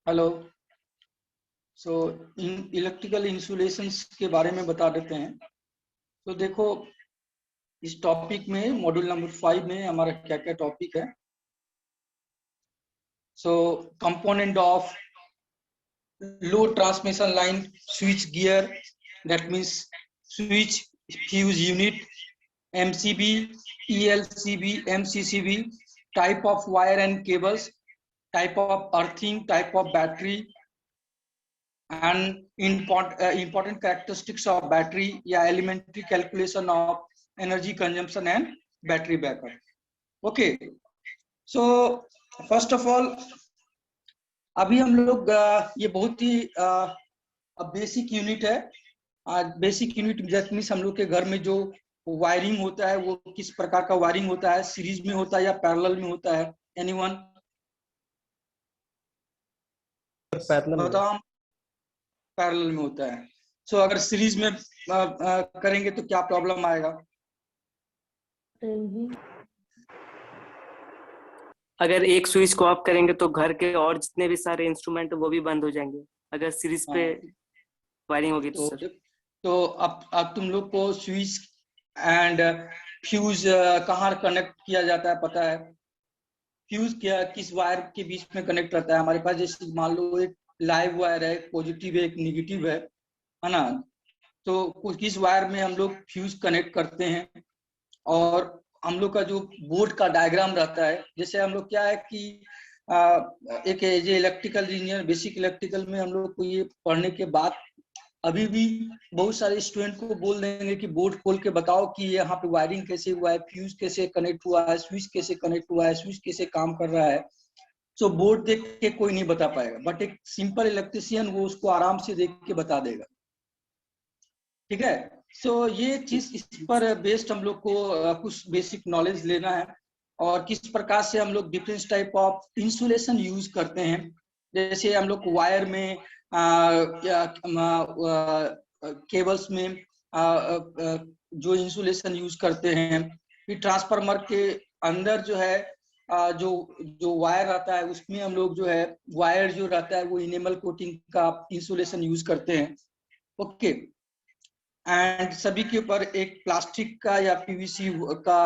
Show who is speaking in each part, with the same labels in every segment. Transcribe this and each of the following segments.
Speaker 1: Hello. So electrical insulations के बारे में बता देते हैं। तो देखो, इस टॉपिक में मॉड्यूल नंबर 5 में हमारा क्या क्या टॉपिक है। So component of low transmission line switch gear, that means switch fuse unit, MCB, ELCB, MCCB, type of wire and cables, type of earthing, type of battery and important characteristics of battery या elementary calculation of energy consumption and battery backup. Okay, so first of all अभी हम लोग ये बहुत ही basic unit है। Basic unit that means हम लोग के घर में जो वायरिंग होता है वो किस प्रकार का वायरिंग होता है, सीरीज में होता है या पैरेलल में होता है। एनीवन बताओ। पैरेलल में होता है। सो अगर सीरीज में करेंगे तो क्या प्रॉब्लम आएगा?
Speaker 2: अगर एक स्विच को ऑफ करेंगे तो घर के और जितने भी सारे इंस्ट्रूमेंट वो भी बंद हो जाएंगे अगर सीरीज पे वायरिंग होगी तो सर।
Speaker 1: तो अब तुम लोग को स्विच एंड फ्यूज कहाँ कनेक्ट किया जाता है पता है? फ्यूज क्या किस वायर के बीच में कनेक्ट रहता है हमारे पास? जैसे मान लो एक लाइव वायर है, एक पॉजिटिव है, एक निगेटिव है ना? तो किस वायर में हम लोग फ्यूज कनेक्ट करते हैं और हम लोग का जो बोर्ड का डायग्राम रहता है, जैसे हम लोग क्या है कि एक जो इलेक्ट्रिकल इंजीनियर बेसिक इलेक्ट्रिकल में हम लोग को ये पढ़ने के बाद अभी भी बहुत सारे स्टूडेंट को बोल देंगे कि बोर्ड खोल के बताओ कि यहाँ पे वायरिंग कैसे हुआ है, फ्यूज कैसे कनेक्ट हुआ है, स्विच कैसे कनेक्ट हुआ है, स्विच कैसे काम कर रहा है। सो बोर्ड देख के कोई नहीं बता पाएगा, बट एक सिंपल इलेक्ट्रिशियन वो उसको आराम से देख के बता देगा। ठीक है। सो ये चीज इस पर बेस्ड हम लोग को कुछ बेसिक नॉलेज लेना है और किस प्रकार से हम लोग different type of insulation use करते हैं। जैसे हम लोग वायर में केबल्स में जो इंसुलेशन यूज करते हैं, फिर ट्रांसफार्मर के अंदर जो है जो वायर रहता है उसमें हम लोग जो है वायर जो रहता है वो इनेमल कोटिंग का इंसुलेशन यूज करते हैं। ओके। एंड सभी के ऊपर एक प्लास्टिक का या पीवीसी का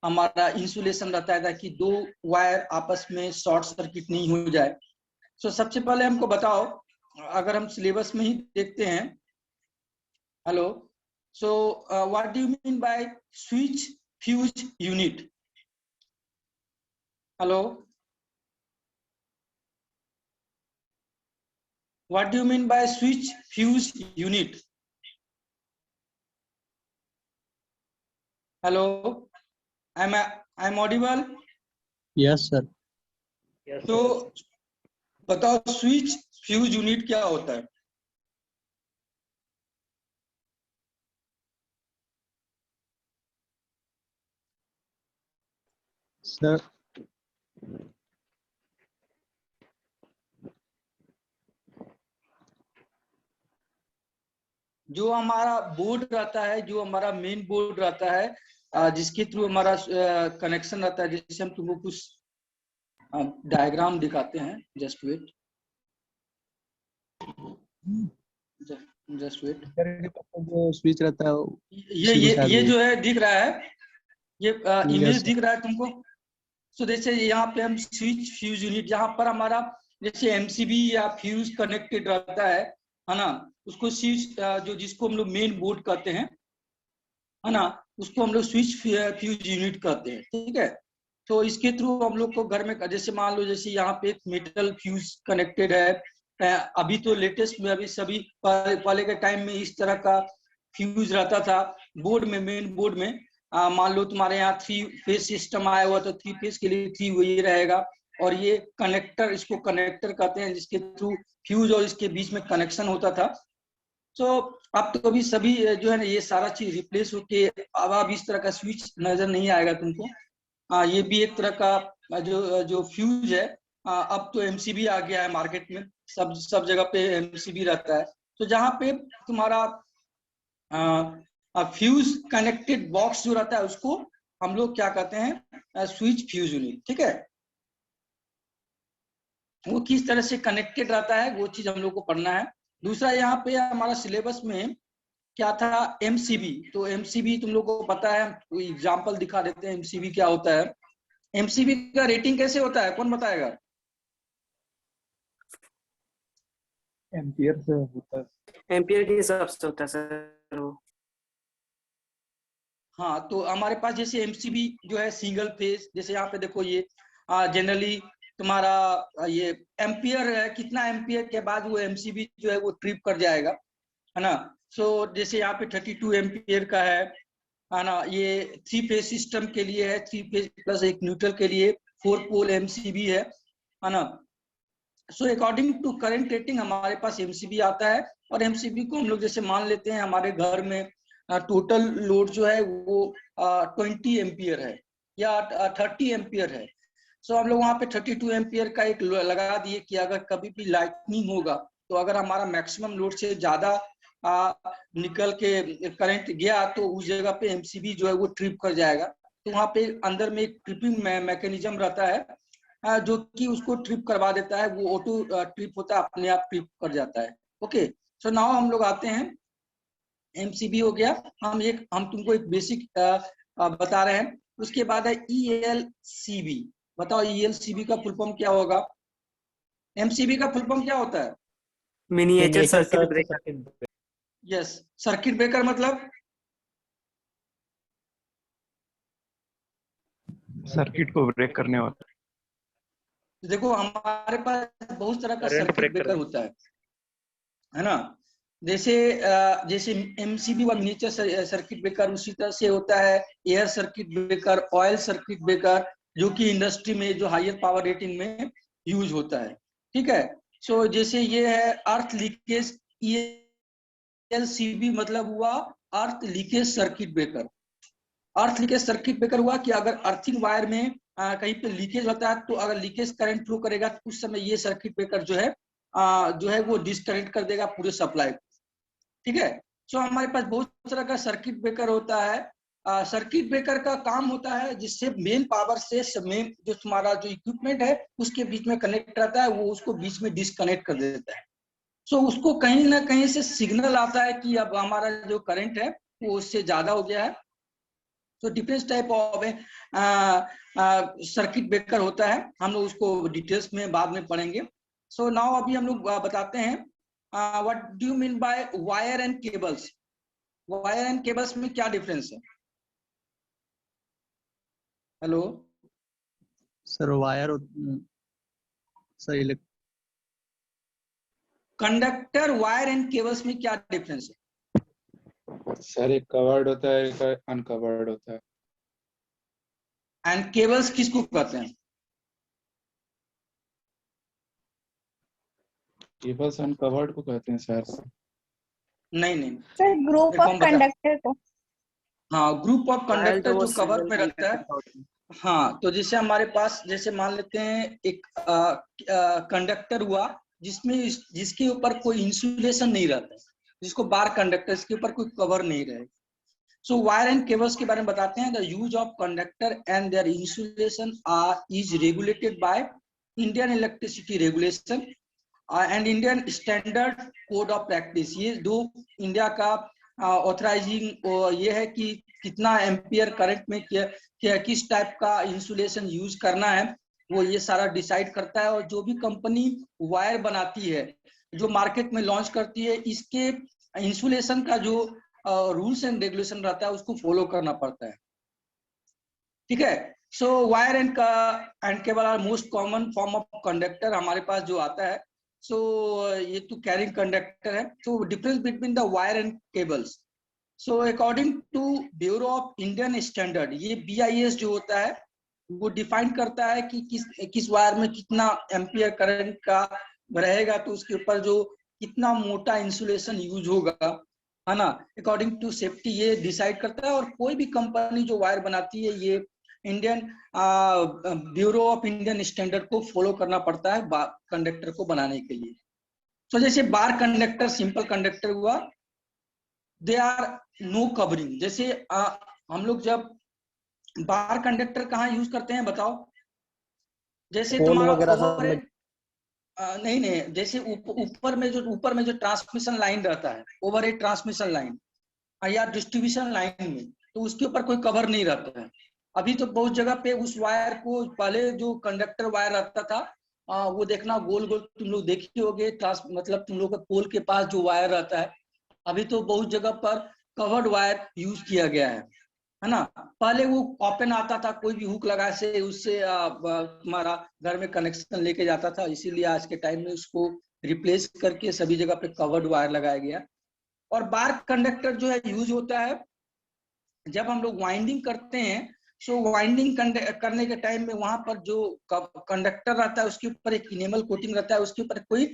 Speaker 1: हमारा इंसुलेशन रहता है ताकि दो वायर आपस में शॉर्ट सर्किट नहीं हो जाए। सो सबसे पहले हमको बताओ, अगर हम सिलेबस में ही देखते हैं। Hello. So what do you mean by switch fuse unit? Hello, what do you mean by switch fuse unit? Hello, I am audible?
Speaker 3: Yes sir.
Speaker 1: तो बताओ स्विच फ्यूज यूनिट क्या होता है?
Speaker 3: सर
Speaker 1: जो हमारा बोर्ड रहता है, जो हमारा मेन बोर्ड रहता है जिसके थ्रू हमारा कनेक्शन रहता है, जैसे हम तुमको कुछ डायग्राम दिखाते हैं। Just wait, just wait.
Speaker 3: जो स्विच रहता है
Speaker 1: ये जो है दिख रहा है, ये इमेज
Speaker 3: yes,
Speaker 1: दिख रहा है तुमको? सो जैसे यहाँ पे हम स्विच फ्यूज यूनिट, यहाँ पर हमारा जैसे एमसीबी या फ्यूज कनेक्टेड रहता है ना? उसको स्विच जो जिसको हम लोग मेन बोर्ड कहते हैं, है ना, उसको हम लोग स्विच फ्यूज यूनिट कहते हैं। ठीक है। तो इसके थ्रू हम लोग को घर में जैसे मान लो जैसे यहाँ पे एक मेटल फ्यूज कनेक्टेड है। अभी तो लेटेस्ट में अभी सभी पहले के टाइम में इस तरह का फ्यूज रहता था बोर्ड में, मेन बोर्ड में। मान लो तुम्हारे यहाँ 3 फेज सिस्टम आया हुआ तो 3 फेज के लिए 3 वही रहेगा, और ये कनेक्टर, इसको कनेक्टर कहते हैं जिसके थ्रू फ्यूज और इसके बीच में कनेक्शन होता था। तो अब तो अभी सभी जो है ना ये सारा चीज रिप्लेस होके अब इस तरह का स्विच नजर नहीं आएगा तुमको। ये भी एक तरह का जो फ्यूज है। अब तो एमसीबी आ गया है मार्केट में, सब जगह पे एमसीबी रहता है। तो जहाँ पे तुम्हारा फ्यूज कनेक्टेड बॉक्स जो रहता है उसको हम लोग क्या कहते हैं? Switch fuse unit. ठीक है। वो किस तरह से कनेक्टेड रहता है, वो चीज हम लोग को पढ़ना है। दूसरा यहाँ पे हमारा सिलेबस में क्या था, एमसीबी। तो एमसीबी तुम लोग को पता है, कोई एग्जांपल दिखा देते हैं एमसीबी क्या होता है। एमसीबी का रेटिंग कैसे होता है, कौन बताएगा?
Speaker 3: एम्पियर से होता है।
Speaker 2: एम्पियर के हिसाब से होता है सर वो।
Speaker 1: हाँ, तो हमारे पास जैसे एमसीबी जो है सिंगल फेज, जैसे यहाँ पे देखो ये जनरली तुम्हारा ये एम्पियर है, कितना एम्पियर के बाद वो एमसीबी जो है वो ट्रिप कर जाएगा, है ना। सो जैसे यहाँ पे 32 एम्पियर का है ना। ये 3 फेज सिस्टम के लिए है, 3 फेज प्लस एक न्यूट्रल के लिए 4 पोल एमसीबी है ना। So according to current rating हमारे पास एमसीबी आता है, और एमसीबी को हम लोग जैसे मान लेते हैं हमारे घर में टोटल लोड जो है वो 20 एम्पियर है या 30 एम्पियर है। सो हम लोग वहाँ पे 32 एम्पियर का एक लगा दिए कि अगर कभी भी लाइटनिंग होगा, तो अगर हमारा मैक्सिमम लोड से ज्यादा निकल के करंट गया, तो उस जगह पे एमसीबी जो है वो ट्रिप कर जाएगा। तो वहाँ पे अंदर में एक ट्रिपिंग मैकेनिज्म रहता है, जो कि उसको ट्रिप करवा देता है। वो ऑटो ट्रिप होता है, अपने आप ट्रिप कर जाता है। ओके, सो नाउ हम लोग आते हैं, एमसीबी हो गया। हम तुमको एक बेसिक बता रहे हैं। उसके बाद है ईएलसीबी। बताओ ईएलसीबी का फुल फॉर्म क्या होगा? एमसीबी का फुल फॉर्म क्या होता है?
Speaker 2: Miniature circuit breaker.
Speaker 1: Yes, circuit breaker मतलब
Speaker 3: सर्किट को ब्रेक करने वाला।
Speaker 1: देखो हमारे पास बहुत तरह का सर्किट ब्रेकर होता है ना। जैसे जैसे एमसीबी व मिनिएचर सर्किट ब्रेकर, उसी तरह से होता है air circuit breaker, oil circuit breaker, जो कि इंडस्ट्री में जो हायर पावर रेटिंग में यूज होता है। ठीक है, सो जैसे ये है अर्थ लीकेज, ईएलसीबी मतलब हुआ अर्थ लीकेज सर्किट ब्रेकर। अर्थ लीकेज सर्किट ब्रेकर हुआ कि अगर अर्थिंग वायर में कहीं पे लीकेज होता है, तो अगर लीकेज करंट फ्लो करेगा, तो उस समय ये सर्किट ब्रेकर जो है वो डिस्कनेक्ट कर देगा पूरे सप्लाई। ठीक है, सो हमारे पास बहुत तरह का सर्किट ब्रेकर होता है। सर्किट ब्रेकर का काम होता है जिससे मेन पावर से मेन जो तुम्हारा जो इक्विपमेंट है उसके बीच में कनेक्ट रहता है, वो उसको बीच में डिस्कनेक्ट कर देता है। सो उसको कहीं ना कहीं से सिग्नल आता है कि अब हमारा जो करंट है वो उससे ज्यादा हो गया है। तो different type of circuit breaker होता है, हम लोग उसको डिटेल्स में बाद में पढ़ेंगे। सो नाउ अभी हम लोग बताते हैं what do you mean by wire and cables. Wire and cables में क्या डिफरेंस है? Hello
Speaker 3: sir wire sir
Speaker 1: conductor, wire and cables में क्या डिफरेंस है?
Speaker 4: सर एक कवर्ड होता है, एक अनकवर्ड होता है।
Speaker 1: एंड केबल्स किसको कहते हैं?
Speaker 4: केबल्स अनकवर्ड को कहते हैं सर।
Speaker 1: नहीं
Speaker 5: सर ग्रुप
Speaker 1: देखो
Speaker 5: ऑफ
Speaker 1: हम बता,
Speaker 5: कंडक्टर को।
Speaker 1: हाँ ग्रुप ऑफ
Speaker 2: वायर
Speaker 1: कंडक्टर
Speaker 2: तो वो
Speaker 1: जो कवर
Speaker 2: सिंगल
Speaker 1: में रहता है।
Speaker 2: होता है।
Speaker 1: हाँ, तो जैसे हमारे पास जैसे मान लेते हैं एक कंडक्टर हुआ जिसके ऊपर कोई इंसुलेशन नहीं रहता है, जिसको बार कंडक्टर, इसके ऊपर कोई कवर नहीं रहे। सो वायर एंड केबल्स के बारे में बताते हैं। The use of conductor and their insulation is regulated by Indian electricity regulation and Indian standard code of practice. ये दो इंडिया का ऑथराइजिंग ये है कि कितना एम्पियर करंट में किस टाइप का इंसुलेशन यूज करना है, वो ये सारा डिसाइड करता है। और जो भी कंपनी वायर बनाती है, जो मार्केट में लॉन्च करती है, इसके इंसुलेशन का जो रूल्स एंड रेगुलेशन रहता है उसको फॉलो करना पड़ता है। ठीक है, so wire and cable are most common form of conductor हमारे पास जो आता है। सो ये तो कैरिंग कंडक्टर है। So difference between the wire and cables. So according to bureau of Indian standard, ये BIS जो होता है वो डिफाइन करता है कि किस वायर में कितना एम्पियर करंट का रहेगा, तो उसके ऊपर जो कितना मोटा इंसुलेशन यूज होगा, है ना। अकॉर्डिंग टू सेफ्टी ये डिसाइड करता है। और कोई भी कंपनी जो वायर बनाती है, ये Indian bureau of Indian standard को फॉलो करना पड़ता है कंडक्टर को बनाने के लिए। तो जैसे बार कंडक्टर, सिंपल कंडक्टर हुआ, दे आर नो कवरिंग। जैसे हम लोग जब बार कंडक्टर कहाँ यूज करते हैं बताओ? जैसे
Speaker 3: पोल
Speaker 1: तुम्हारा
Speaker 3: वगैरह सब
Speaker 1: ओवर
Speaker 3: में।
Speaker 1: नहीं नहीं, जैसे ऊपर में जो ट्रांसमिशन लाइन रहता है, ओवर हेड ट्रांसमिशन लाइन या डिस्ट्रीब्यूशन लाइन में, तो उसके ऊपर कोई कवर नहीं रहता है। अभी तो बहुत जगह पे उस वायर को, पहले जो कंडक्टर वायर रहता था वो देखना गोल गोल तुम लोग देखे होगे, मतलब तुम लोग के पोल के पास जो वायर रहता है, अभी तो बहुत जगह पर कवर्ड वायर यूज किया गया है ना। पहले वो ओपन आता था, कोई भी हुक लगा से उससे तुम्हारा घर में कनेक्शन लेके जाता था, इसीलिए आज के टाइम में उसको रिप्लेस करके सभी जगह पे कवर्ड वायर लगाया गया। और बार कंडक्टर जो है यूज होता है जब हम लोग वाइंडिंग करते हैं। सो वाइंडिंग करने के टाइम में वहां पर जो कंडक्टर रहता है उसके ऊपर एक इनेमल कोटिंग रहता है, उसके ऊपर कोई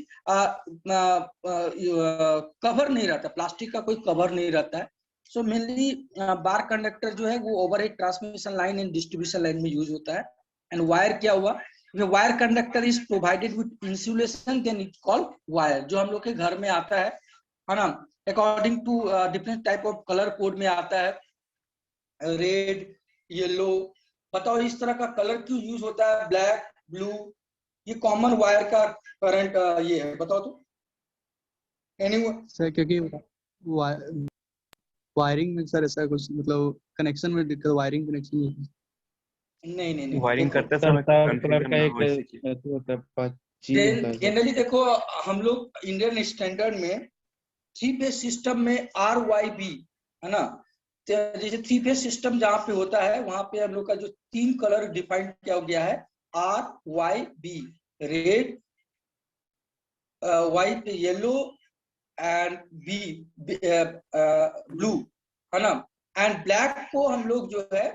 Speaker 1: कवर नहीं रहता, प्लास्टिक का कोई कवर नहीं रहता है। सो मेनली बार कंडक्टर जो है वो overhead transmission line and distribution line में यूज होता है। एंड वायर क्या हुआ, wire conductor is provided with insulation, then it called wire, जो हम लोग के घर में आता है ना, according to different type of colour code में आता है, रेड, येलो। बताओ इस तरह का कलर क्यों यूज होता है, ब्लैक, ब्लू, ये कॉमन वायर का करंट ये है, बताओ तो एनीवन।
Speaker 3: सर क्योंकि वायरिंग में सर ऐसा कुछ, मतलब कनेक्शन में दिक्कत, वायरिंग कनेक्शन में
Speaker 1: नहीं नहीं नहीं,
Speaker 3: वायरिंग
Speaker 1: देखो,
Speaker 3: करते समय
Speaker 4: कलर का एक होता है, चीज होता है।
Speaker 1: जनरली देखो हम लोग इंडियन स्टैंडर्ड में 3 फेज सिस्टम में RYB है ना, तो जैसे 3 फेज सिस्टम जहाँ पे होता है वहां पे हम लोग का जो 3 कलर डिफाइन किया गया है, RYB, red, white, yellow and B blue है ना। एंड ब्लैक को हम लोग जो है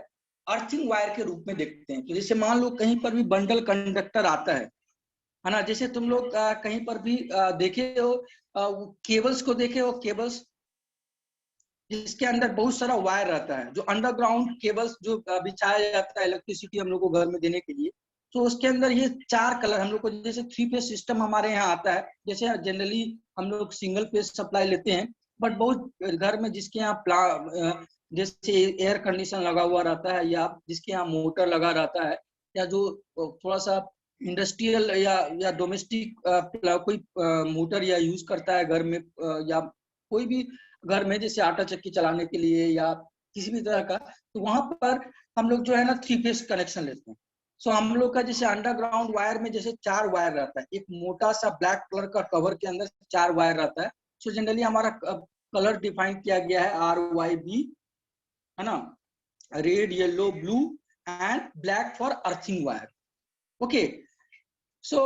Speaker 1: अर्थिंग वायर के रूप में देखते हैं। तो जैसे मान लो कहीं पर भी बंडल कंडक्टर आता है ना, जैसे तुम लोग कहीं पर भी देखे हो केबल्स को देखे हो, केबल्स जिसके अंदर बहुत सारा वायर रहता है, जो अंडरग्राउंड केबल्स जो बिछाया जाता है इलेक्ट्रिसिटी हम लोग को घर में देने के लिए। तो उसके अंदर ये 4 कलर हम लोग को, जैसे 3 फेज सिस्टम हमारे यहाँ आता है, जैसे जनरली हम लोग सिंगल फेज सप्लाई लेते हैं, बट बहुत घर में जिसके यहाँ जैसे एयर कंडीशन लगा हुआ रहता है, या जिसके यहाँ मोटर लगा रहता है, या जो थोड़ा सा इंडस्ट्रियल या डोमेस्टिक कोई मोटर या यूज करता है घर में, या कोई भी घर में जैसे आटा चक्की चलाने के लिए या किसी भी तरह का, तो वहां पर हम लोग जो है ना 3 फेज कनेक्शन लेते हैं। सो हम लोग का जैसे अंडरग्राउंड वायर में जैसे 4 वायर रहता है, एक मोटा सा ब्लैक कलर का कवर के अंदर 4 वायर रहता है। सो जनरली हमारा कलर डिफाइन किया गया है RYB है ना, red, yellow, blue and black for earthing wire. Okay, so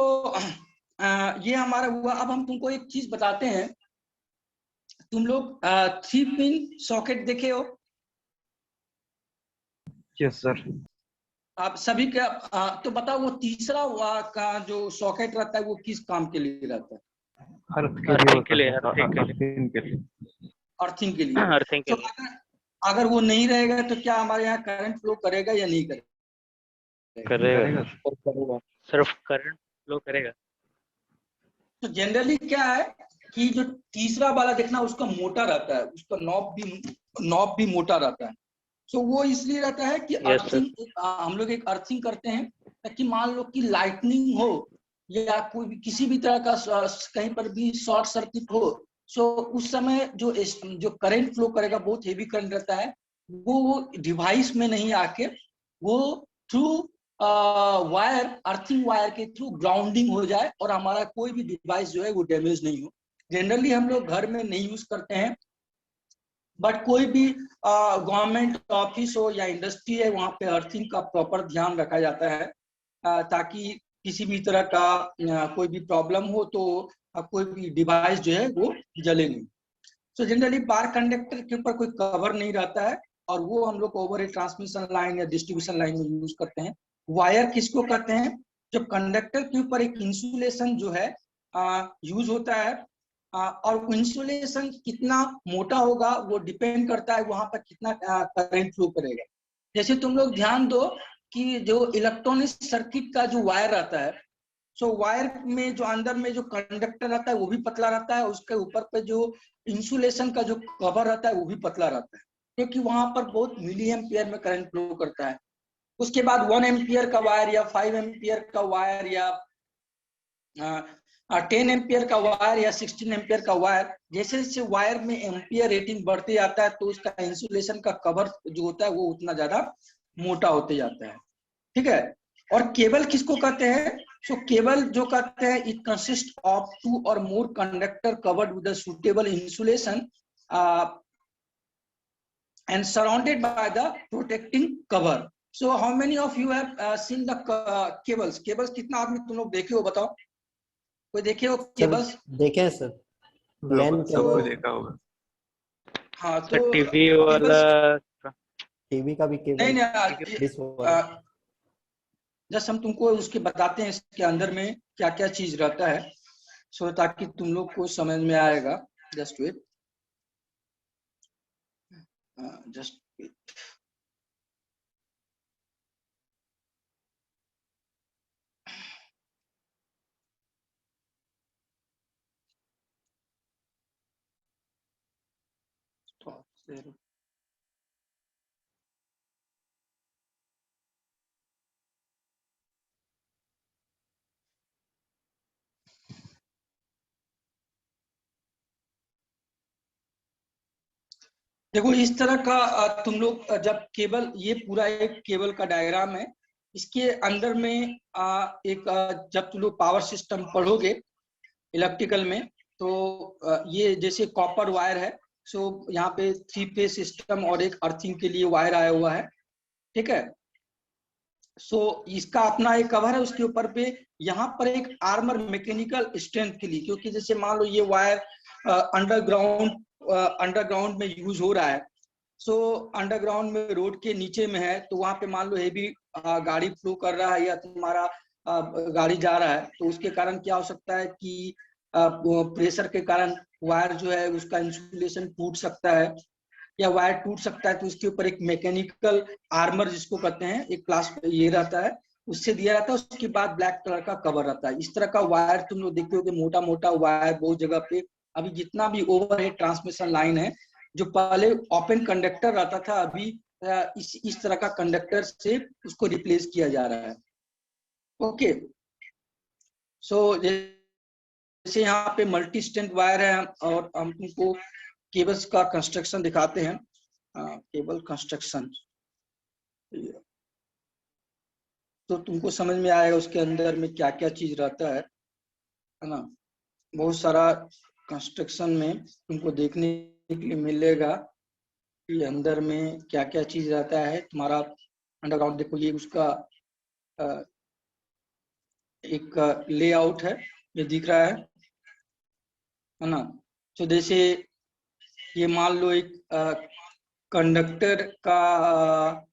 Speaker 1: ये हमारा हुआ। अब हम तुमको एक चीज बताते हैं, तुम लोग 3 पिन सॉकेट देखे हो?
Speaker 3: Yes sir.
Speaker 1: आप सभी का तो बताओ वो तीसरा का जो सॉकेट रहता है वो किस काम के लिए रहता है?
Speaker 2: अर्थिंग के लिए, अर्थिंग
Speaker 1: अर्थिंग के लिए।
Speaker 2: अर्थिंग के
Speaker 1: तो
Speaker 2: लिए।
Speaker 1: अगर वो नहीं रहेगा तो क्या हमारे यहाँ करंट फ्लो करेगा या नहीं करेगा?
Speaker 2: करेगा, सिर्फ करंट फ्लो करेगा।
Speaker 1: तो जनरली क्या है कि जो तीसरा वाला देखना उसका मोटा रहता है, उसका नॉब भी मोटा रहता है। तो वो इसलिए रहता है कि अर्थिंग, हम लोग एक अर्थिंग करते हैं ताकि मान लो कि लाइटनिंग हो या कोई भी किसी भी तरह का कहीं पर भी शॉर्ट सर्किट हो, सो उस समय जो करंट फ्लो करेगा बहुत हेवी करंट रहता है, वो डिवाइस में नहीं आके वो थ्रू वायर, अर्थिंग वायर के थ्रू ग्राउंडिंग हो जाए और हमारा कोई भी डिवाइस जो है वो डैमेज नहीं हो। जनरली हम लोग घर में नहीं यूज करते हैं, बट कोई भी गवर्नमेंट ऑफिस हो या इंडस्ट्री है वहां पे अर्थिंग का प्रॉपर ध्यान रखा जाता है, ताकि किसी भी तरह का कोई भी प्रॉब्लम हो तो कोई भी डिवाइस जो है वो जले नहीं। सो जनरली बार कंडक्टर के ऊपर कोई कवर नहीं रहता है, और वो हम लोग ओवर ट्रांसमिशन लाइन या डिस्ट्रीब्यूशन लाइन में यूज करते हैं। वायर किसको कहते हैं? जब कंडक्टर के ऊपर एक इंसुलेशन जो है यूज होता है, और इंसुलेशन कितना मोटा होगा वो डिपेंड करता है वहां पर कितना करंट फ्लो करेगा। जैसे तुम लोग ध्यान दो कि जो इलेक्ट्रॉनिक सर्किट का जो वायर रहता है, सो वायर में जो अंदर में जो कंडक्टर रहता है वो भी पतला रहता है, उसके ऊपर पे जो इंसुलेशन का जो कवर रहता है वो भी पतला रहता है, क्योंकि वहां पर बहुत मिली एम्पियर में करंट फ्लो करता है। उसके बाद 1 एम्पियर का वायर या 5 एम्पियर का वायर या 10 एम्पियर का वायर या 16 एम्पियर का वायर, जैसे जैसे वायर में एम्पियर रेटिंग बढ़ते जाता है तो उसका इंसुलेशन का कवर जो होता है वो उतना ज्यादा मोटा होते जाता है, ठीक है। और केबल किसको कहते हैं? सो केबल जो कहते हैं, इट कंसिस्ट ऑफ 2 और more conductor covered with suitable insulation and surrounded by the protecting cover. So how many of you have seen the cables? Cables कितना आदमी तुम लोग देखे हो बताओ, कोई देखे हो केबल्स?
Speaker 5: देखे हैं सर, लैन
Speaker 1: सबको
Speaker 5: केबल,
Speaker 6: देखा होगा
Speaker 1: हाँ
Speaker 6: सर,
Speaker 1: तो
Speaker 6: टीवी वाला।
Speaker 1: केबल्स
Speaker 5: टीवी का भी
Speaker 1: नहीं
Speaker 5: केबल,
Speaker 1: नहीं
Speaker 5: डिश वाला।
Speaker 1: जस्ट हम तुमको उसके बताते हैं इसके अंदर में क्या क्या चीज रहता है, सो ताकि तुम लोग को समझ में आएगा। Just wait, just wait. देखो इस तरह का तुम लोग जब केबल, ये पूरा एक केबल का डायग्राम है, इसके अंदर में जब तुम लोग पावर सिस्टम पढ़ोगे इलेक्ट्रिकल में, तो ये जैसे कॉपर वायर है, सो यहाँ पे 3 फेज सिस्टम और एक अर्थिंग के लिए वायर आया हुआ है, ठीक है। सो इसका अपना एक कवर है, उसके ऊपर पे यहाँ पर एक आर्मर मैकेनिकल स्ट्रेंथ के लिए, क्योंकि जैसे मान लो ये वायर अंडरग्राउंड में यूज हो रहा है, सो अंडरग्राउंड में रोड के नीचे में है, तो वहां पे मान लो हेवी गाड़ी फ्लो कर रहा है या तुम्हारा गाड़ी जा रहा है, तो उसके कारण क्या हो सकता है कि प्रेशर के कारण वायर जो है उसका इंसुलेशन टूट सकता है या वायर टूट सकता है, तो उसके ऊपर एक मैकेनिकल आर्मर जिसको कहते हैं, एक क्लास ये रहता है, उससे दिया जाता है। उसके बाद ब्लैक कलर का कवर रहता है। इस तरह का वायर तुम लोग देखते हो कि मोटा मोटा वायर बहुत जगह पे, अभी जितना भी ओवरहेड ट्रांसमिशन लाइन है, जो पहले ओपन कंडक्टर रहता था, अभी इस तरह का कंडक्टर से उसको रिप्लेस किया जा रहा है। ओके, सो जैसे यहाँ पे मल्टी स्ट्रेंथ वायर है, और हम तुमको केबल्स का कंस्ट्रक्शन दिखाते हैं। केबल कंस्ट्रक्शन तो तुमको समझ में आएगा उसके अंदर में क्या क्या चीज रहता है ना। बहुत सारा कंस्ट्रक्शन में तुमको देखने के लिए मिलेगा कि अंदर में क्या क्या चीज रहता है। तुम्हारा अंडरग्राउंड देखो, ये उसका एक लेआउट है, ये दिख रहा है ना। तो जैसे ये मान लो एक कंडक्टर का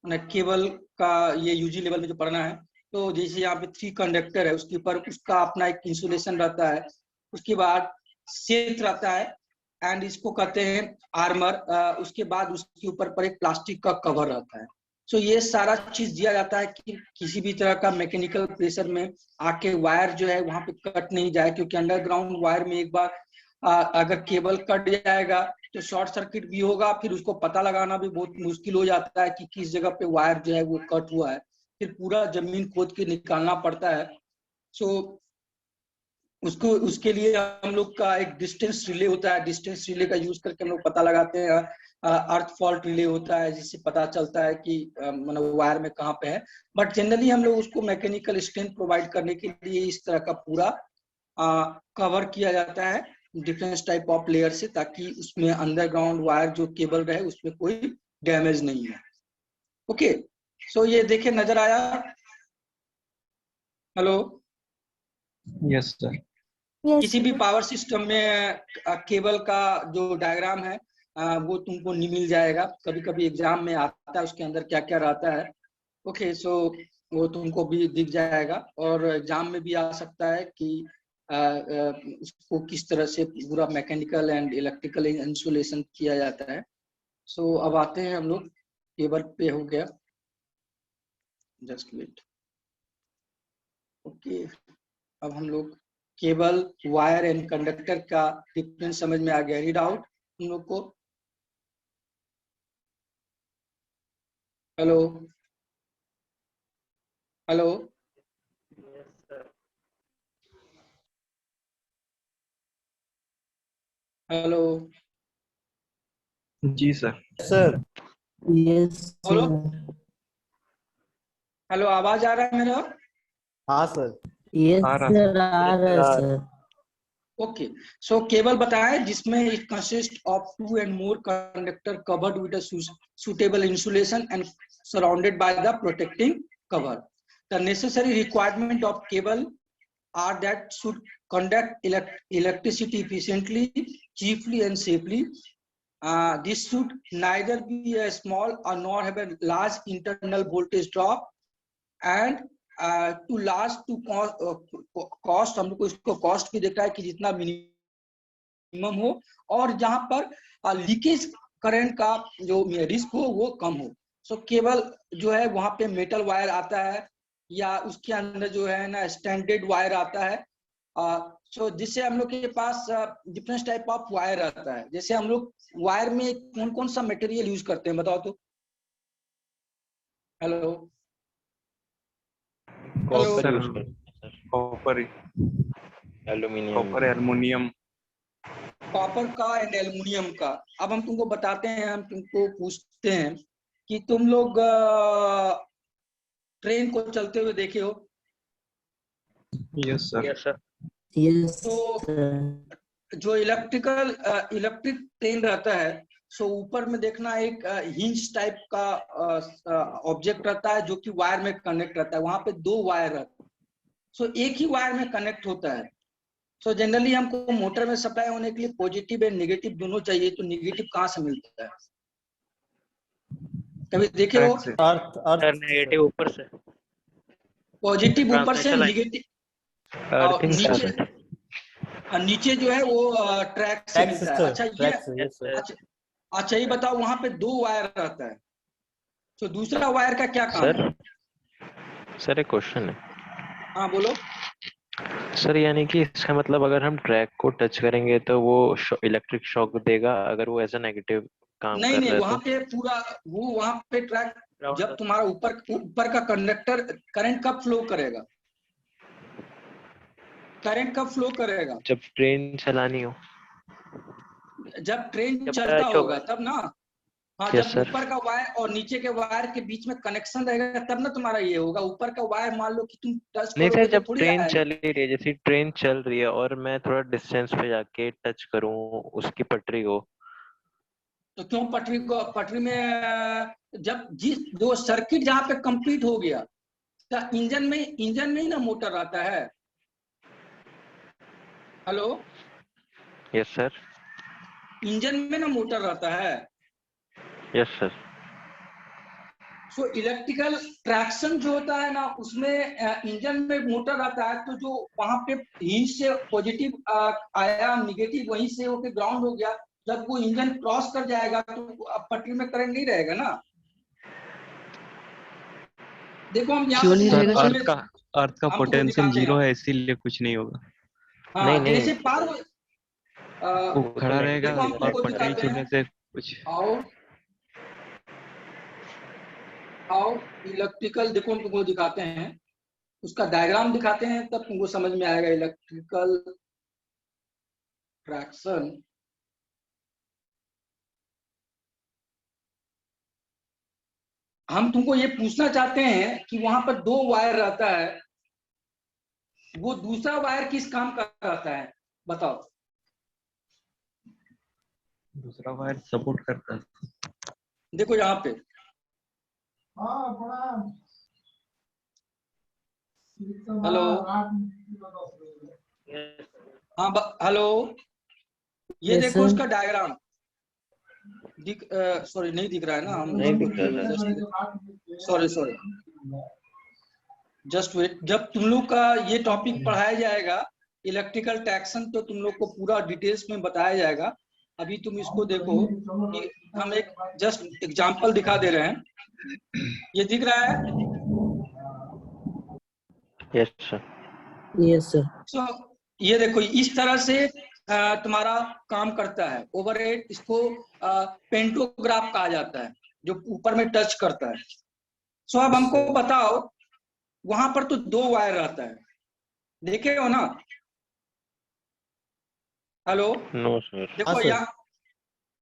Speaker 1: केबल का ये यूजी लेवल में जो पढ़ना है, तो जैसे यहाँ पे 3 कंडक्टर है, उसके ऊपर उसका अपना एक इंसुलेशन रहता है, उसके बाद शेथ रहता है, एंड इसको कहते हैं आर्मर, उसके बाद उसके ऊपर पर एक प्लास्टिक का कवर रहता है। सो ये सारा चीज दिया जाता है कि किसी भी तरह का मैकेनिकल प्रेशर में आके वायर जो है वहां पे कट नहीं जाए, क्योंकि अंडरग्राउंड वायर में एक बार अगर केबल कट जाएगा तो शॉर्ट सर्किट भी होगा, फिर उसको पता लगाना भी बहुत मुश्किल हो जाता है कि किस जगह पे वायर जो है वो कट हुआ है, फिर पूरा जमीन खोद के निकालना पड़ता है। सो उसको, उसके लिए हम लोग का एक डिस्टेंस रिले होता है, डिस्टेंस रिले का यूज करके हम लोग पता लगाते हैं। अर्थ फॉल्ट रिले होता है, जिससे पता चलता है कि मतलब वायर में कहाँ पे है। बट जनरली हम लोग उसको मैकेनिकल स्ट्रेंथ प्रोवाइड करने के लिए इस तरह का पूरा कवर किया जाता है डिफरेंस टाइप ऑफ लेयर से, ताकि उसमें अंडरग्राउंड वायर जो केबल रहे उसमें कोई डैमेज नहीं है। ओके, सो ये देखिए नजर आया? Hello,
Speaker 6: yes sir.
Speaker 1: किसी भी पावर सिस्टम में केबल का जो डायग्राम है वो तुमको नहीं मिल जाएगा, कभी कभी एग्जाम में आता है उसके अंदर क्या क्या रहता है। ओके, सो वो तुमको भी दिख जाएगा, और एग्जाम में भी आ सकता है कि उसको किस तरह से पूरा मैकेनिकल एंड इलेक्ट्रिकल इंसुलेशन किया जाता है। सो अब आते हैं हम लोग, केबल पे हो गया, जस्ट वेट। ओके, अब हम लोग केबल, वायर एंड कंडक्टर का डिफरेंस समझ में आ गया। रीड आउट हम लोग को। हेलो हेलो, हेलो
Speaker 6: जी सर।
Speaker 5: सर
Speaker 7: Yes,
Speaker 1: बोलो।
Speaker 7: sir.
Speaker 1: हेलो, आवाज आ रहा है मेरा?
Speaker 5: हाँ सर।
Speaker 7: Yes,
Speaker 6: आ रहा
Speaker 7: sir. आ रहा है,
Speaker 5: सर।
Speaker 7: sir.
Speaker 1: ओके, सो केबल बताएं जिसमें it consist of 2 and more conductor covered with a suitable insulation and surrounded by the protecting cover. The necessary requirement of cable are that should conduct electricity efficiently, cheaply and safely. This should neither be a small or nor have a large internal voltage drop, and to last to cost, हम लोग को इसको cost भी देखता है कि जितना minimum हो और जहां पर लीकेज करंट का जो रिस्क हो वो कम हो। सो केबल जो है वहां पे मेटल वायर आता है या उसके अंदर जो है ना स्टैंडर्ड वायर आता है। सो जिससे हम लोग के पास डिफरेंट टाइप ऑफ वायर आता है। जैसे हम लोग वायर में कौन कौन सा मटेरियल यूज करते हैं बताओ तो। हेलो
Speaker 4: कॉपर
Speaker 6: सर,
Speaker 4: यूज करते
Speaker 6: कॉपर
Speaker 4: हैं, एल्यूमिनियम।
Speaker 6: Copper aluminium.
Speaker 1: कॉपर का एंड एल्युमिनियम का। अब हम तुमको बताते हैं, हम तुमको पूछते हैं कि तुम लोग ट्रेन को चलते हुए देखे हो
Speaker 6: यस सर।
Speaker 4: सर।
Speaker 7: Yes,
Speaker 1: तो
Speaker 7: sir.
Speaker 1: जो इलेक्ट्रिक ट्रेन रहता है, सो ऊपर में देखना एक हिंज टाइप का ऑब्जेक्ट रहता है जो कि वायर में कनेक्ट रहता है। वहां पे 2 वायर रहता है, सो एक ही वायर में कनेक्ट होता है। सो जनरली हमको मोटर में सप्लाई होने के लिए पॉजिटिव एंड नेगेटिव दोनों चाहिए, तो नेगेटिव कहाँ से मिलता है? कभी देखे हो?
Speaker 5: अर्थ अर्थ
Speaker 4: सर नेगेटिव ऊपर से,
Speaker 1: पॉजिटिव ऊपर से,
Speaker 4: ट्रांसमिशन लाइन,
Speaker 1: नेगेटिव
Speaker 4: अर्थिंग
Speaker 1: नीचे
Speaker 4: सर।
Speaker 1: नीचे जो है वो ट्रैक से
Speaker 5: ट्रैक
Speaker 1: मिलता है।
Speaker 5: सिस्टम,
Speaker 1: अच्छा ये,
Speaker 5: ट्रैक से, यस सर।
Speaker 1: अच्छा अच्छा ये बताओ, वहां पे 2 वायर रहता है, तो दूसरा वायर का क्या काम है?
Speaker 8: सर एक क्वेश्चन है।
Speaker 1: हाँ बोलो।
Speaker 8: सर यानी कि इसका मतलब अगर हम ट्रैक को टच करेंगे तो वो इलेक्ट्रिक शॉक देगा, अगर वो एज अ नेगेटिव काम
Speaker 1: नहीं
Speaker 8: कर
Speaker 1: नहीं,
Speaker 8: रहा है
Speaker 1: वहां
Speaker 8: तो?
Speaker 1: पे पूरा वो वहां पे ट्रैक, जब तुम्हारा ऊपर का कंडक्टर करंट कब फ्लो करेगा? करंट कब फ्लो करेगा?
Speaker 8: जब ट्रेन चलानी हो।
Speaker 1: जब ट्रेन
Speaker 4: जब
Speaker 1: चलता
Speaker 4: टच
Speaker 1: होगा
Speaker 4: होगा।
Speaker 1: तब ना। हाँ,
Speaker 8: यस
Speaker 1: जब
Speaker 8: सर।
Speaker 1: ऊपर का वायर और नीचे के वायर के बीच में कनेक्शन रहेगा तब ना तुम्हारा ये होगा। ऊपर का वायर मान लो कि तुम टच
Speaker 8: नहीं
Speaker 1: करोगे
Speaker 8: सर,
Speaker 1: तो
Speaker 8: जब
Speaker 1: थोड़ी
Speaker 8: ट्रेन
Speaker 1: आएगा।
Speaker 8: चल ही रही है, जैसे ट्रेन चल रही है और मैं थोड़ा डिस्टेंस पे जाके टच करूं उसकी पटरी को।
Speaker 1: तो क्यों पटरी में जब जिस जो सर्किट जहां पे कंप्लीट हो गया, तो इंजन में ही ना मोटर आता है। Hello,
Speaker 8: yes sir.
Speaker 1: इंजन में ना मोटर रहता है।
Speaker 8: Yes sir.
Speaker 1: So electrical traction जो होता है ना, उसमें इंजन में मोटर आता है, तो जो वहां पे हिंज से पॉजिटिव आया, नेगेटिव वहीं से होके ग्राउंड हो गया। जब वो इंजन क्रॉस कर जाएगा तो अब पटरी में करंट नहीं रहेगा ना। देखो हम यहाँ
Speaker 3: क्यों
Speaker 1: पे
Speaker 3: नहीं
Speaker 1: तुमको
Speaker 3: रहेगा
Speaker 1: वन
Speaker 3: सर?
Speaker 1: में
Speaker 6: अर्थ का
Speaker 1: हम तुमको
Speaker 6: पोटेंशियल
Speaker 1: दिखाते
Speaker 6: जीरो
Speaker 1: हैं।
Speaker 6: है, इसीलिए कुछ नहीं होगा।
Speaker 1: हाँ,
Speaker 8: नहीं नहीं,
Speaker 1: जैसे पार हो
Speaker 6: वो
Speaker 8: वो तो
Speaker 6: खड़ा रहेगा
Speaker 1: देखो हम
Speaker 8: नेगेटिव
Speaker 6: और
Speaker 1: तुमको
Speaker 6: पटरी
Speaker 1: दिखाते
Speaker 6: छूने
Speaker 1: हैं।
Speaker 6: से कुछ।
Speaker 1: आओ आओ, इलेक्ट्रिकल देखो हम तुमको दिखाते हैं, उसका डायग्राम दिखाते हैं, तब तुमको समझ में आएगा इलेक्ट्रिकल ट्रैक्शन। हम तुमको ये पूछना चाहते हैं कि वहां पर 2 वायर रहता है, वो दूसरा वायर किस काम का रहता है बताओ।
Speaker 6: दूसरा वायर सपोर्ट करता है।
Speaker 1: देखो यहाँ पे, हेलो हाँ हेलो, ये
Speaker 7: Yes,
Speaker 1: देखो
Speaker 7: sir.
Speaker 1: उसका डायग्राम सॉरी नहीं दिख रहा है ना, हम
Speaker 8: नहीं दिख रहा
Speaker 1: सॉरी सॉरी जस्ट वेट। जब तुम लोग का ये टॉपिक पढ़ाया जाएगा इलेक्ट्रिकल ट्रैक्शन, तो तुम लोग को पूरा डिटेल्स में बताया जाएगा। अभी तुम इसको देखो कि हम एक जस्ट एग्जांपल दिखा दे रहे हैं। ये दिख रहा है?
Speaker 8: Yes sir.
Speaker 7: Yes, sir.
Speaker 1: सो ये देखो इस तरह से तुम्हारा काम करता है ओवरहेड। इसको पेंटोग्राफ कहा जाता है, जो ऊपर में टच करता है। सो अब हमको बताओ, वहां पर तो 2 वायर रहता है, देखे हो ना? Hello,
Speaker 8: no sir.
Speaker 1: देखो
Speaker 5: हाँ, सर।
Speaker 1: यहाँ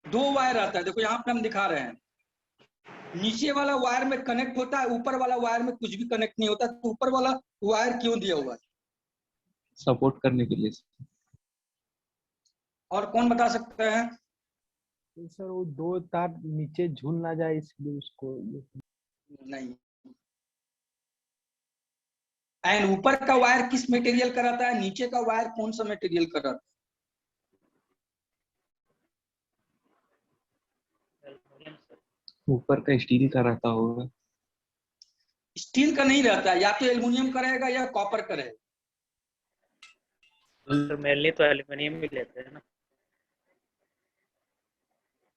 Speaker 1: 2 वायर आता है, देखो यहाँ पे हम दिखा रहे हैं। नीचे वाला वायर में कनेक्ट होता है, ऊपर वाला वायर में कुछ भी कनेक्ट नहीं होता, तो ऊपर वाला वायर क्यों दिया हुआ है?
Speaker 4: सपोर्ट करने के लिए।
Speaker 1: और कौन बता सकते हैं?
Speaker 5: तो सर वो 2 तार नीचे झूल ना जाए इसलिए उसको
Speaker 1: नहीं। एंड ऊपर का वायर किस मटेरियल का रहता है, नीचे का वायर कौन सा मटेरियल का रहता
Speaker 6: ऊपर का स्टील का रहता होगा।
Speaker 1: है? स्टील का नहीं रहता है, या तो एल्युमिनियम का रहेगा या कॉपर का रहेगा।
Speaker 9: सर मेनली तो एल्यूमिनियम ही लेते हैं ना।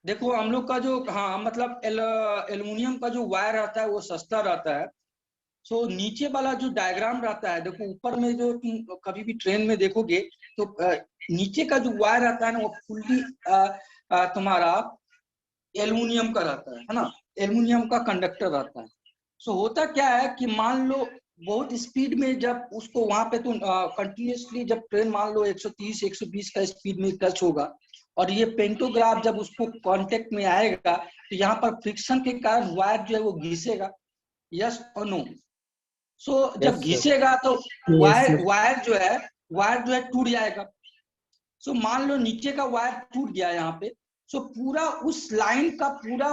Speaker 1: देखो हम लोग का जो, हाँ मतलब एल्युमिनियम का जो वायर रहता है वो सस्ता रहता है। सो नीचे वाला जो डायग्राम रहता है, देखो ऊपर में जो तुम कभी भी ट्रेन में देखोगे तो नीचे का जो वायर रहता है ना वो फुल्ली तुम्हारा एल्युमिनियम का रहता है ना, एल्युमिनियम का कंडक्टर रहता है। सो होता क्या है कि मान लो बहुत स्पीड में जब उसको वहां पे तुम कंटिन्यूसली जब ट्रेन मान लो 130 120 का स्पीड में टच होगा और ये पेंटोग्राफ जब उसको कांटेक्ट में आएगा तो यहाँ पर फ्रिक्शन के कारण वायर जो है वो घिसेगा। यस और नो? सो जब
Speaker 5: Yes, sir.
Speaker 1: घिसेगा तो
Speaker 7: Yes, sir.
Speaker 1: वायर जो है टूट जाएगा। सो मान लो नीचे का वायर टूट गया यहाँ पे, सो पूरा उस लाइन का पूरा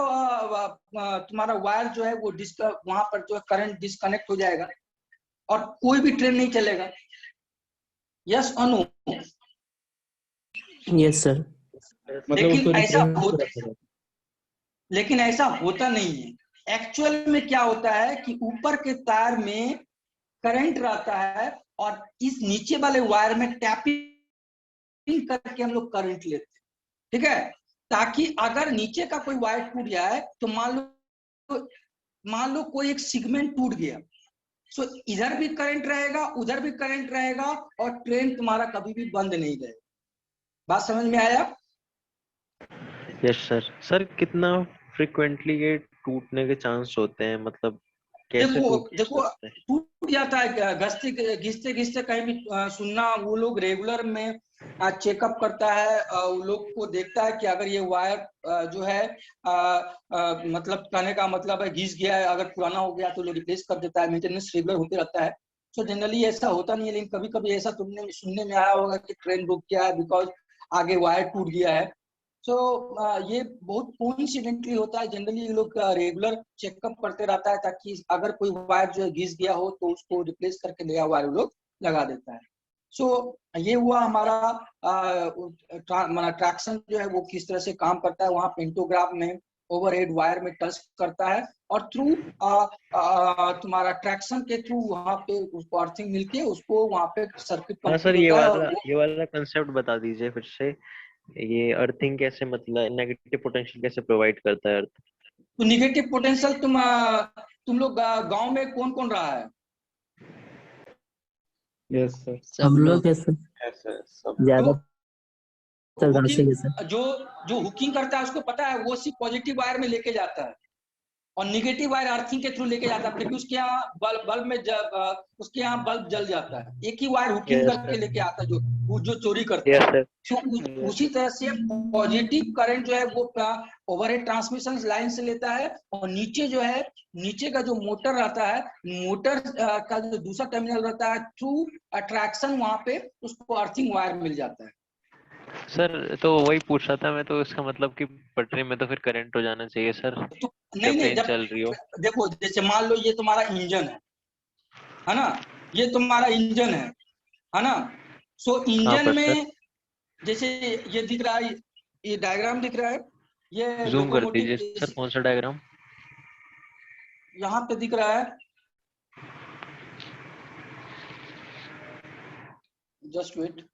Speaker 1: तुम्हारा वायर जो है वो वहां पर जो है करंट डिस्कनेक्ट हो जाएगा और कोई भी ट्रेन नहीं चलेगा। यस और नो?
Speaker 7: Yes, sir.
Speaker 4: मतलब उसको
Speaker 1: लेकिन ऐसा होता नहीं है। एक्चुअल में क्या होता है कि ऊपर के तार में करंट रहता है और इस नीचे वाले वायर में टैपिंग करके हम लोग करंट लेते हैं, ठीक है, ताकि अगर नीचे का कोई वायर टूट जाए तो मान लो कोई एक सेगमेंट टूट गया, सो इधर भी करंट रहेगा उधर भी करंट रहेगा और ट्रेन तुम्हारा कभी भी बंद नहीं रहेगा। बात समझ में आया?
Speaker 8: Yes sir. सर कितना फ्रिक्वेंटली ये टूटने के चांस होते हैं, मतलब कैसे टूट सकते हैं?
Speaker 1: टूट जाता है घिसते घिसते कहीं भी सुनना। वो लोग रेगुलर में चेकअप करता है, वो लोग को देखता है कि अगर ये वायर जो है मतलब कहने का मतलब है घिस गया है, अगर पुराना हो गया तो लोग रिप्लेस कर देता है। मेंटेनेंस रेगुलर होते रहता है। सो जनरली ऐसा होता नहीं है, लेकिन कभी कभी ऐसा तुमने सुनने में आया होगा कि ट्रेन रुक गया है बिकॉज आगे वायर टूट गया है। सो ये बहुत कोइंसिडेंटली होता है। जनरली ये लोग रेगुलर चेकअप करते रहता है ताकि अगर कोई वायर जो है घिस गया हो तो उसको रिप्लेस करके नया वायर लोग लगा देता है। सो ये हुआ हमारा ट्रैक्शन जो है वो किस तरह से काम करता है। वहाँ पेंटोग्राफ में ओवरहेड वायर में टच करता है और थ्रू तुम्हारा ट्रैक्शन के थ्रू वहाँ पे उसको अर्थिंग मिलके उसको वहाँ पे सर्किट
Speaker 8: हाँ सर,
Speaker 1: कंप्लीट
Speaker 8: ये वाला कंसेप्ट बता दीजिए फिर से। ये अर्थिंग कैसे, मतलब नेगेटिव पोटेंशियल कैसे प्रोवाइड करता है अर्थ?
Speaker 1: तो निगेटिव पोटेंशियल तुम लोग गांव में कौन कौन रहा है?
Speaker 4: Yes sir.
Speaker 7: सब लोग है सर, ज्यादा सर।
Speaker 1: जो हुकिंग करता है उसको पता है वो सिर्फ पॉजिटिव वायर में लेके जाता है और निगेटिव वायर अर्थिंग के थ्रू लेके जाता है, क्योंकि उसके यहाँ बल्ब में उसके यहाँ बल्ब जल जाता है। एक ही वायर हुकिंग करके लेके आता है जो चोरी करता है। तो उसी तरह से पॉजिटिव करंट जो है वो ओवरहेड ट्रांसमिशन लाइन से लेता है और नीचे का जो मोटर रहता है, मोटर का जो दूसरा टर्मिनल रहता है, थ्रू अट्रैक्शन वहां पे उसको अर्थिंग वायर मिल जाता है।
Speaker 8: सर तो वही पूछ रहा था मैं, तो इसका मतलब कि पटरी में तो फिर करंट हो जाना चाहिए सर,
Speaker 1: तो
Speaker 8: जब ट्रेन चल रही हो।
Speaker 1: देखो जैसे मान लो ये तुम्हारा इंजन है ना, ये तुम्हारा इंजन है ना। सो इंजन में जैसे ये दिख रहा है, ये डायग्राम दिख रहा है, ये
Speaker 8: जूम कर दीजिए
Speaker 1: लोकोमोटिव
Speaker 8: सर, कौन सा डायग्राम?
Speaker 1: यहाँ पे दिख रहा है, जस्ट वेट।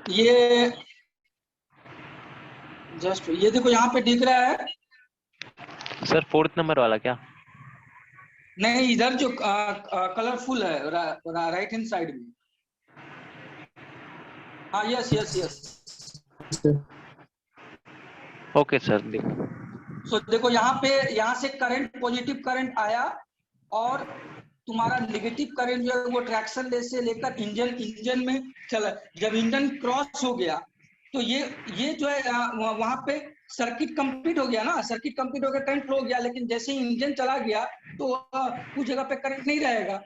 Speaker 1: ये देखो यहाँ पे दिख रहा है
Speaker 8: सर, 4th नंबर वाला क्या?
Speaker 1: नहीं, इधर जो कलरफुल है राइट हैंड साइड में। हाँ, यस।
Speaker 8: ओके सर, देखो।
Speaker 1: सो देखो यहाँ से करंट, पॉजिटिव करंट आया और तुम्हारा नेगेटिव करंट जो है वो ट्रैक्शन लेस से लेकर इंजन में चला। जब इंजन क्रॉस हो गया तो ये जो है वहां पे सर्किट कंप्लीट हो गया ना, सर्किट कंप्लीट हो गया, करंट फ्लो हो गया। लेकिन जैसे ही इंजन चला गया तो उस जगह पे करंट नहीं रहेगा।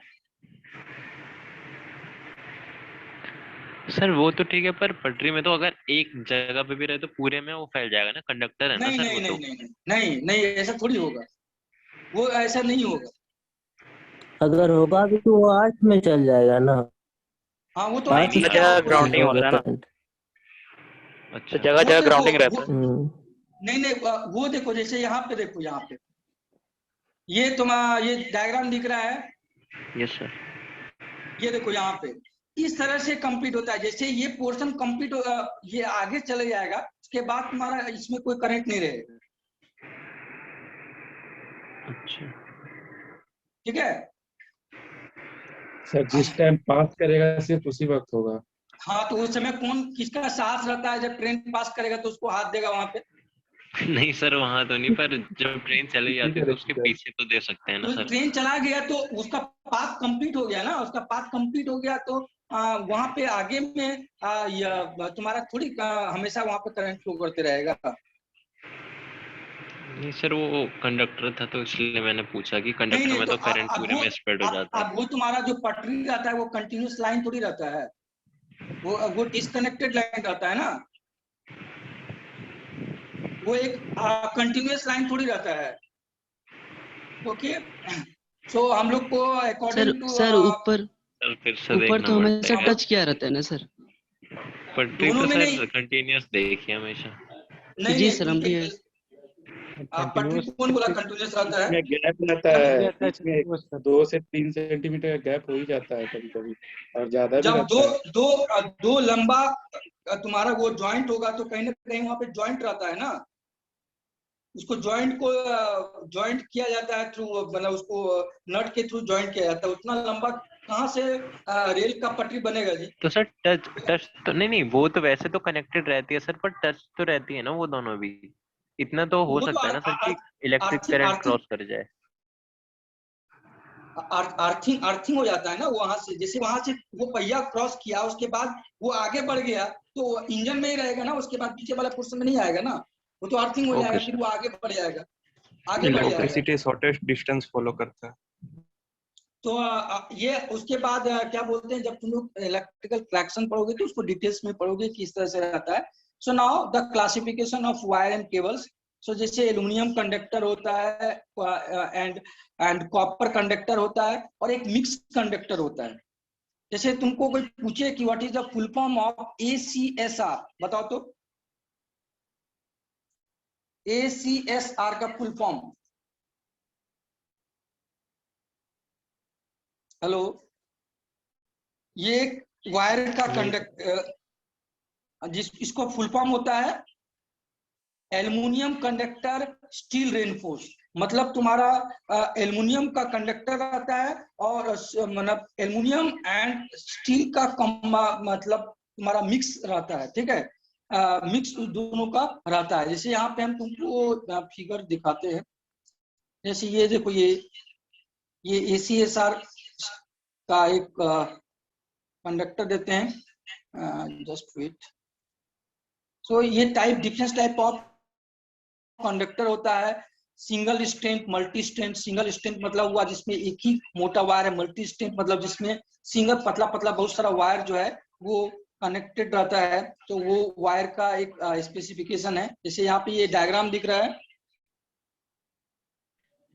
Speaker 8: सर वो तो ठीक है, पर पटरी में तो अगर एक जगह पे भी रहे तो पूरे में वो फैल जाएगा ना, कंडक्टर है ना
Speaker 1: नहीं
Speaker 8: सर
Speaker 1: नहीं
Speaker 8: वो
Speaker 1: नहीं
Speaker 8: तो।
Speaker 1: नहीं नहीं नहीं नहीं, ऐसा थोड़ी होगा, वो ऐसा नहीं होगा।
Speaker 7: अगर होगा भी तो वो 8 में चल जाएगा ना।
Speaker 1: हाँ वो तो
Speaker 9: नहीं,
Speaker 1: आठ में
Speaker 9: जगह
Speaker 1: चला
Speaker 9: जगह ग्राउंडिंग होता है ना,
Speaker 7: करंट।
Speaker 8: अच्छा
Speaker 9: तो जगह
Speaker 1: वो
Speaker 9: जगह
Speaker 1: देखो,
Speaker 9: ग्राउंडिंग रहता है।
Speaker 1: नहीं नहीं वो देखो, जैसे यहाँ पे देखो, यहाँ पे ये तुम्हारा ये डायग्राम दिख रहा है,
Speaker 8: यस सर।
Speaker 1: ये देखो यहाँ पे इस तरह से कंप्लीट होता है। जैसे ये पोर्शन कंप्लीट होगा, ये आगे चले जाएगा, उसके बाद तुम्हारा इसमें कोई करंट नहीं रहेगा।
Speaker 8: अच्छा
Speaker 1: ठीक है।
Speaker 4: सर जिस टाइम पास करेगा सिर्फ उसी वक्त होगा।
Speaker 1: हाँ तो उस समय कौन किसका साथ रहता है? जब ट्रेन पास करेगा तो उसको हाथ देगा वहां पे।
Speaker 8: नहीं सर वहां तो नहीं, पर जब ट्रेन चली जाती है तो उसके पीछे तो दे सकते हैं ना
Speaker 1: तो
Speaker 8: सर।
Speaker 1: ट्रेन चला गया तो उसका पाथ कंप्लीट हो गया ना, उसका पाथ कंप्लीट हो गया तो वहां पे आगे में तुम्हारा थोड़ी हमेशा वहां पे करंट फ्लो करते रहेगा।
Speaker 8: नहीं सर वो कंडक्टर था तो इसलिए मैंने पूछा कि कंडक्टर
Speaker 1: नहीं
Speaker 8: में
Speaker 1: तो
Speaker 8: तो करंट पूरे में स्प्रेड हो जाता है।
Speaker 1: अब वो तुम्हारा जो पटरी रहता है वो कंटिन्यूस लाइन थोड़ी रहता है, वो डिस्कनेक्टेड लाइन रहता है ना, वो एक कंटिन्यूस लाइन थोड़ी रहता है। ओके, सो हम लोग को
Speaker 10: सर
Speaker 1: अकॉर्डिंग टू
Speaker 10: सर ऊपर
Speaker 8: सर फिर से
Speaker 10: ऊपर
Speaker 8: देखना
Speaker 10: तो हमेशा
Speaker 8: पड़ेगा।
Speaker 10: टच किया रहता है ना सर।
Speaker 8: पटरी
Speaker 1: दोनों
Speaker 8: तो
Speaker 1: में
Speaker 8: सर
Speaker 1: नहीं,
Speaker 8: कंटिन्यूअस देखिए हमेशा।
Speaker 1: नहीं
Speaker 10: जी
Speaker 1: नहीं
Speaker 10: सर हम भी है।
Speaker 1: पटरी कौन बोला कंटिन्यूस रहता है?
Speaker 4: में गैप रहता है, इसमें 2 से 3 सेंटीमीटर का गैप हो ही जाता है कभी कभी, और ज्यादा भी
Speaker 1: जब
Speaker 4: रहता है।
Speaker 1: दो लंबा तुम्हारा वो जॉइंट होगा तो कहीं ना कहीं वहां पे जॉइंट रहता है ना, उसको जॉइंट को जॉइंट किया जाता है थ्रू, मतलब उसको नट के थ्रू जॉइंट किया जाता है। उतना लंबा कहाँ से रेल का पटरी बनेगा जी?
Speaker 8: तो सर टच टच तो नहीं, वो तो वैसे तो कनेक्टेड रहती है सर, पर टच तो रहती है ना वो दोनों भी। इतना तो हो
Speaker 1: वो तो
Speaker 8: सकता है ना सर कि electric
Speaker 1: earthing
Speaker 8: current
Speaker 1: earthing
Speaker 8: cross कर जाए।
Speaker 1: आर्थिंग आर्थिंग हो जाता है ना वहां से। जैसे वहां से वो पहिया क्रॉस किया, उसके बाद वो आगे बढ़ गया तो इंजन में ही रहेगा ना, उसके बाद पीछे वाला पोर्शन में नहीं आएगा ना, वो तो अर्थिंग हो
Speaker 8: ओके
Speaker 1: जाएगा, फिर
Speaker 8: सर।
Speaker 1: वो आगे बढ़ जाएगा, आगे बढ़ जाएगा।
Speaker 6: इलेक्ट्रिसिटी शॉर्टेस्ट डिस्टेंस फॉलो करता है।
Speaker 1: तो ये उसके बाद क्या बोलते हैं, जब तुम लोग इलेक्ट्रिकल ट्रैक्शन पढ़ोगे तो उसको डिटेल्स में पढ़ोगे किस तरह से रहता है। So now the classification of wire and cables. So जैसे एल्युमिनियम कंडक्टर होता है एंड कॉपर कंडक्टर होता है, और एक मिक्स कंडक्टर होता है। जैसे तुमको कोई पूछे कि what is the full form of ACSR, बताओ तो। ACSR का फुल फॉर्म, हेलो, ये वायर का कंडक्टर इसको फुल फॉर्म होता है एल्युमिनियम कंडक्टर स्टील रेनफोर्स। मतलब तुम्हारा एल्युमिनियम का कंडक्टर रहता है और मतलब एल्युमिनियम एंड स्टील का मतलब तुम्हारा मिक्स रहता है। ठीक है, मिक्स दोनों का रहता है। जैसे यहाँ पे हम तुमको फिगर दिखाते हैं, जैसे ये देखो, ये ACSR का एक कंडक्टर देते हैं, जस्ट वेट। सो ये डिफरेंस टाइप ऑफ कंडक्टर होता है। Single strength, multi strength. Single strength मतलब हुआ जिसमें एक ही मोटा वायर है, मल्टी स्ट्रेंथ मतलब जिसमें सिंगल पतला पतला बहुत सारा वायर जो है वो कनेक्टेड रहता है। तो वो वायर का एक स्पेसिफिकेशन है। जैसे यहाँ पे ये डायग्राम दिख रहा है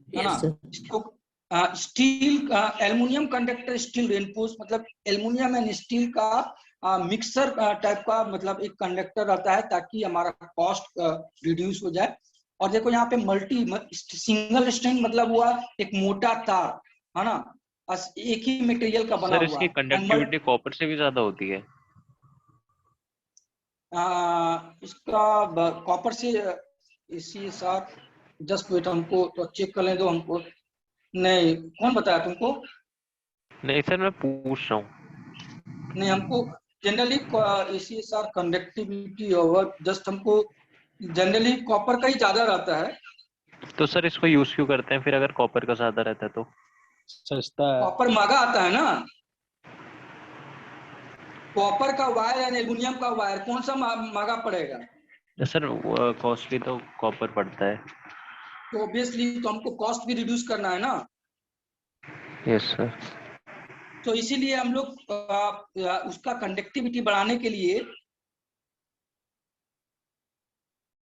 Speaker 1: ना, इसको steel aluminium conductor steel reinforce, मतलब एल्युमिनियम एंड स्टील का मिक्सर टाइप का मतलब एक कंडक्टर रहता है ताकि हमारा कॉस्ट रिड्यूस हो जाए। और देखो यहाँ पे सिंगल स्ट्रिंग मतलब हुआ एक मोटा तार, है ना, एक ही मटेरियल का बना
Speaker 8: सर
Speaker 1: हुआ।
Speaker 8: इसकी कंडक्टिविटी कॉपर से भी ज्यादा होती है।
Speaker 1: इसका कॉपर से इसी साथ, जस्ट वेट, हमको तो चेक कर लें दो हमको। नहीं, कौन बताया तुमको?
Speaker 8: नहीं सर मैं पूछ रहा हूँ।
Speaker 1: नहीं, हमको generally ACSR conductivity over just हमको जनरली कॉपर का ही ज्यादा रहता है।
Speaker 8: तो सर इसको यूज क्यों करते हैं फिर अगर कॉपर का ज्यादा रहता है तो?
Speaker 5: सस्ता है।
Speaker 1: कॉपर महंगा आता है ना, कॉपर का वायर या एल्युमिनियम का वायर कौन सा महंगा पड़ेगा?
Speaker 8: सर कॉस्टली तो कॉपर पड़ता है।
Speaker 1: तो ऑब्वियसली तो हमको कॉस्ट भी रिड्यूस करना है ना।
Speaker 8: Yes sir.
Speaker 1: तो इसीलिए हम लोग उसका कंडक्टिविटी बढ़ाने के लिए